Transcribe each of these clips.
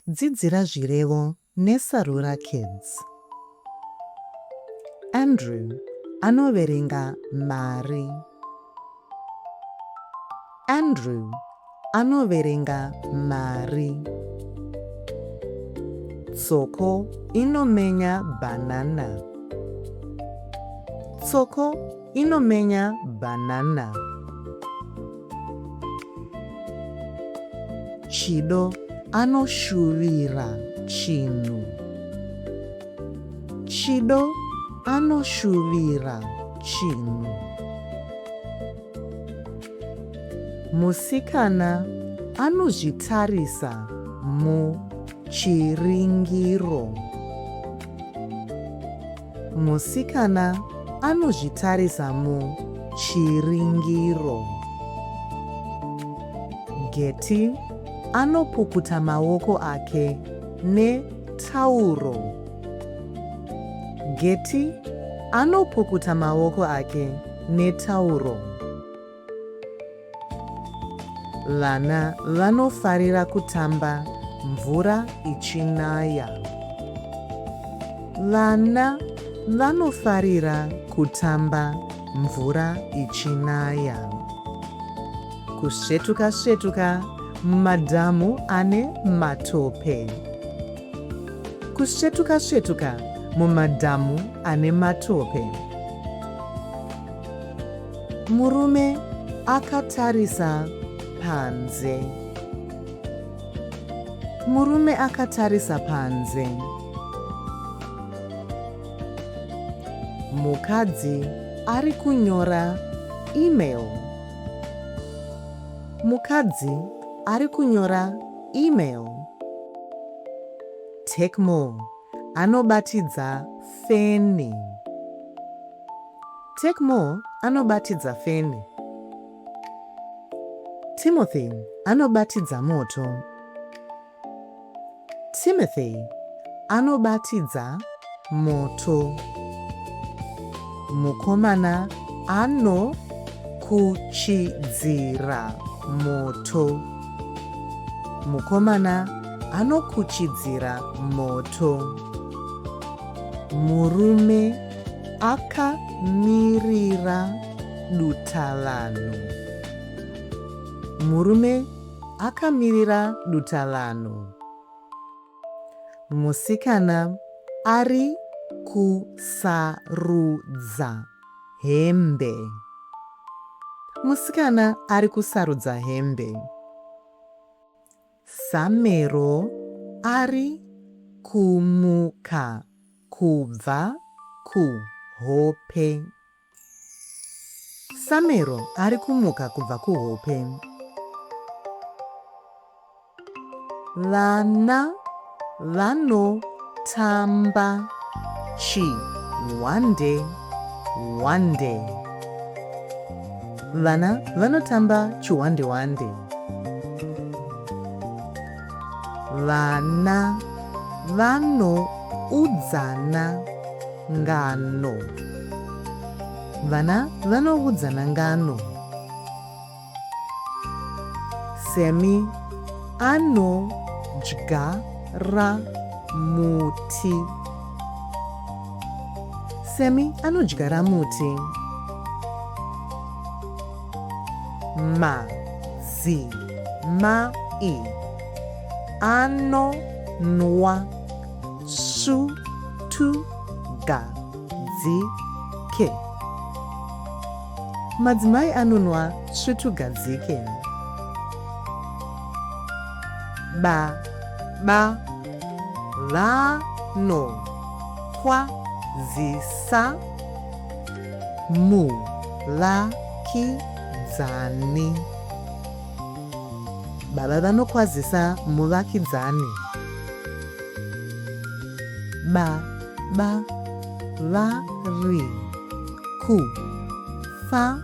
Dzidzira zvirevo neSarura Kids. Andrew anoverenga mari. Andrew anoverenga mari. Tsoko inomenya banana. Tsoko inomenya banana. Chido anoshuvira chinhu. Chido anoshuvira chinhu. Musikana anozvitarisa muchiringiro. Musikana anozvitarisa muchiringiro. Geti anopukuta maoko ake netauro. Geti anopukuta maoko ake netauro. Vana vanofarira kutamba mvura ichinaya. Vana vanofarira kutamba mvura ichinaya. Kusvetuka-svetuka mumadhamu ane matope. Kusvetuka-svetuka mumadhamu ane matope. Murume akatarisa panze. Murume akatarisa panze. Mukadzi ari kunyora email. Mukadzi ari kunyora email. Tekmo anobatidza feni. Tekmo anobatidza feni. Timothy anobatidza moto. Timothy anobatidza moto. Mukomana anokuchidzira moto. Mukomana anokuchidzira moto. Murume akamirira dutavanhu. Murume akamirira dutavanhu. Musikana ari kusarudza hembe. Musikana ari kusarudza hembe. Samero ari kumuka kubva kuhope. Samero ari kumuka kubva kuhope. Vana vanotamba chiwande wande. Vana vanotamba chiwande wande. Vana vanoudzana ngano. Vana vanoudzana ngano. Semi anodyara muti. Semi anodyara muti. Madzimai anonwa svutugadzike. Madzimai anonwa svutugadzike. Baba vanokwazisa muvakidzani. Baba vanokwazisa muvakidzani. Baba vari kufambisa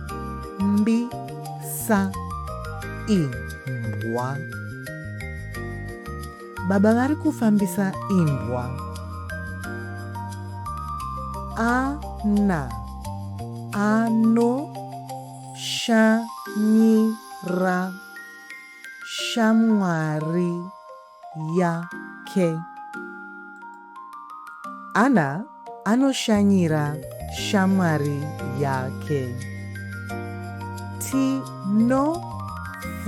imbwa. Baba vari kufambisa imbwa. Ana anoshanyira shamwari yake. ke. Ana anoshanyira shamwari yake.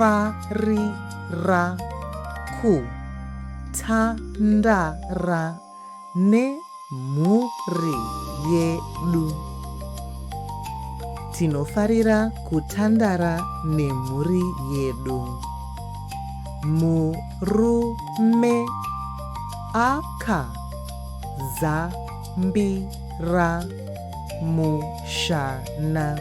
Tinofarira kutandara nemhuri yedu. Tinofarira kutandara nemhuri yedu. Murume akazambira mushana.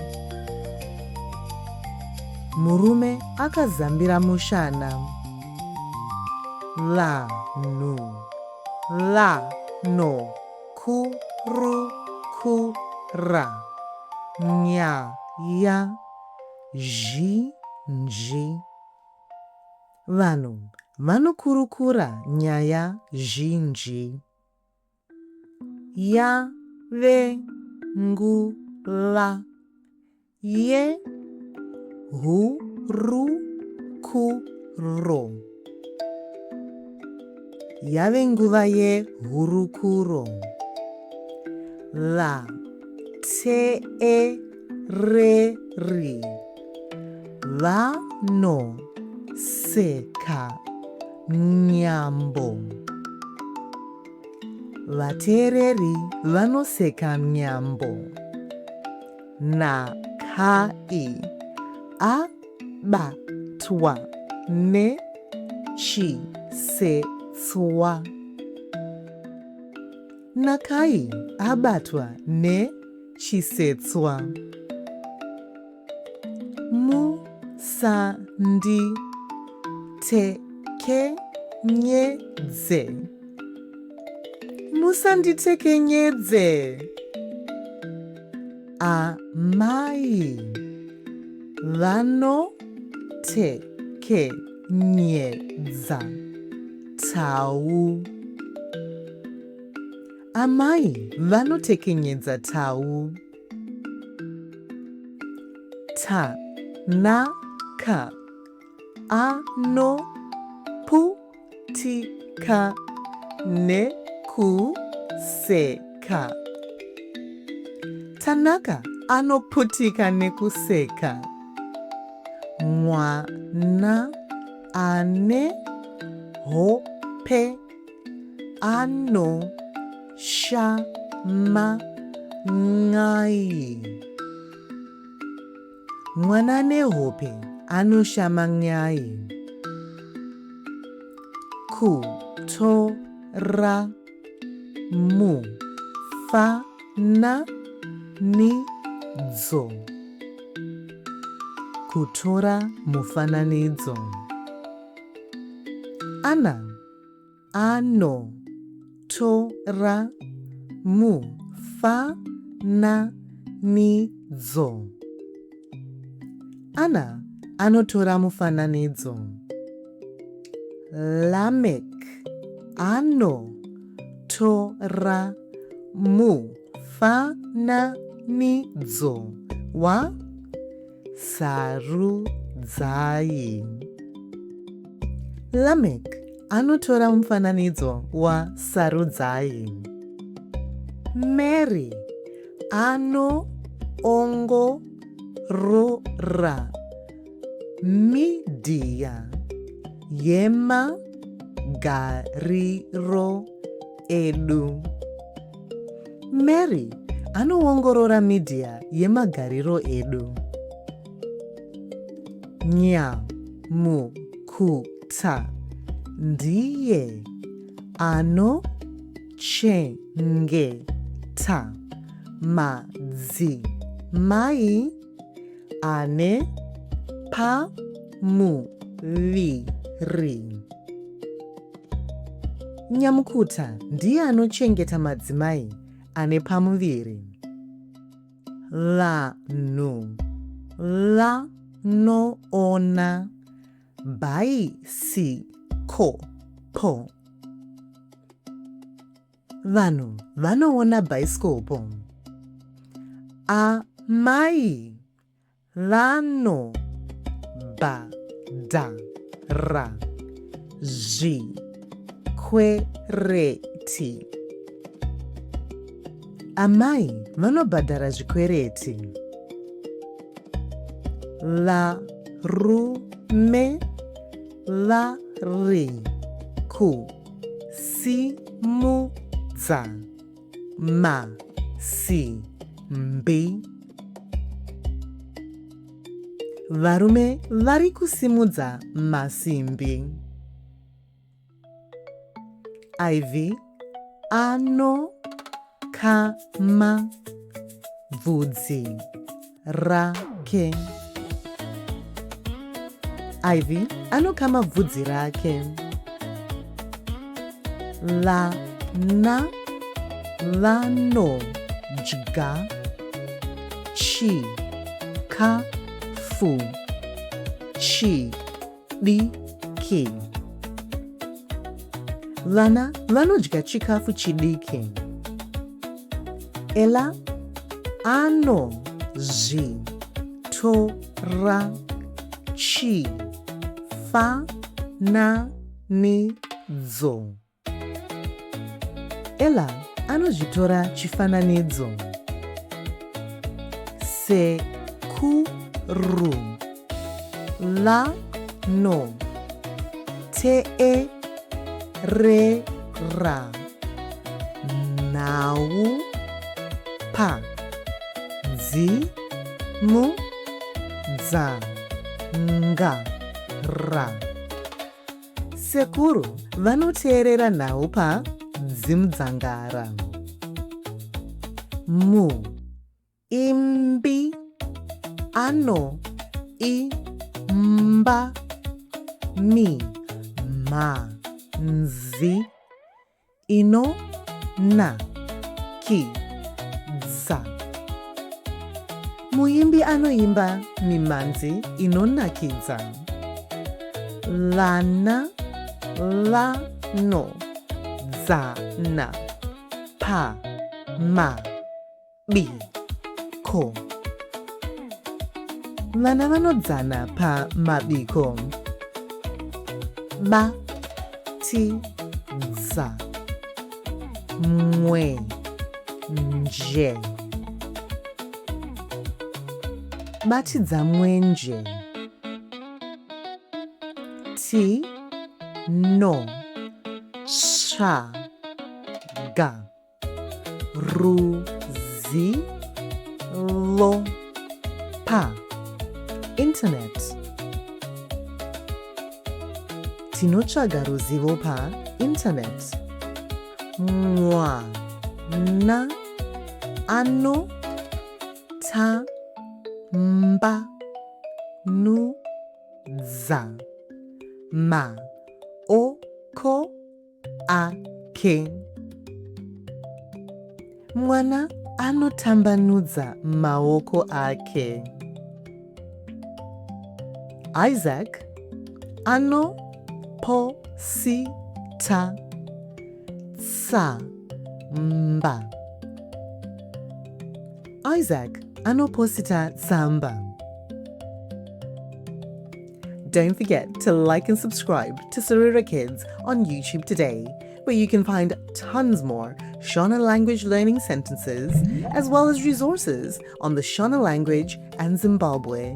Murume akazambira mushana. Lano kurukura nyaya zhinji. Vanhu vanokurukura nyaya zhinji. Yave nguva yehurukuro. Yave nguva yehurukuro. Vateereri vanoseka nyambo. Vateereri vanoseka nyambo. Nakai abatwa nechisetswa. Nakai abatwa nechisetswa. Musanditekenyedze. Musanditekenyedze. Amai vanotekenyedza tau. Amai vanotekenyedza tau. Tanaka anoputika nekuseka. Tanaka anoputika nekuseka. Mwana ane hope anoshama ngai. Mwana ane hope anoshama ngai. Kutora mufananidzo. Kutora mufananidzo. Ana anotora mufananidzo. Ana anotora mufananidzo. Lamek anotora mufananidzo wa sarudzai. Lamek anotora mufananidzo wa sarudzai. Mary anoongorora midhia yemagariro edu. Mary anoongorora midhia yemagariro edu. Nyamukuta ndiye anochengeta madzimai ane pamuviri. Nyamukuta ndiye anochengeta madzimai ane pamuviri. Vanhu vanoona bhaisikopo. Vanhu vanoona bhaisikopo. Amai vanobhadhara zvikuru zvikwereti. Amai vanobhadhara zvikwereti. Varume vari kusimudza masimbi. Varume vari kusimudza masimbi. Ivy anokama bvudzi rake. Ivy anokama bvudzi rake. Vana vanodya chikafu chidiki. Vana vanodya chikafu chidiki. Ella anozvitora chifananidzo. Ella anozvitora chifananidzo. Sekuru vanoteerera nhau padzimudzangara. Sekuru vanoteerera nhau padzimudzangara. Muimbi anoimba mimhanzi inonakidza. Muimbi anoimba mimhanzi inonakidza. Vana vanodzana pamabiko. Vana vanodzana pamabiko. Batidza mwenje. Batidza mwenje. Tinotsvaga ruzivo pa-internet. Tinotsvaga ruzivo pa-internet. Mwana anotambanudza maoko ake. Mwana anotambanudza maoko ake. Isaac anoposita tsamba. Isaac anoposita tsamba. Don't forget to like and subscribe to Sarura Kids on YouTube today, where you can find tons more Shona language learning sentences, as well as resources on the Shona language and Zimbabwe.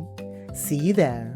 See you there.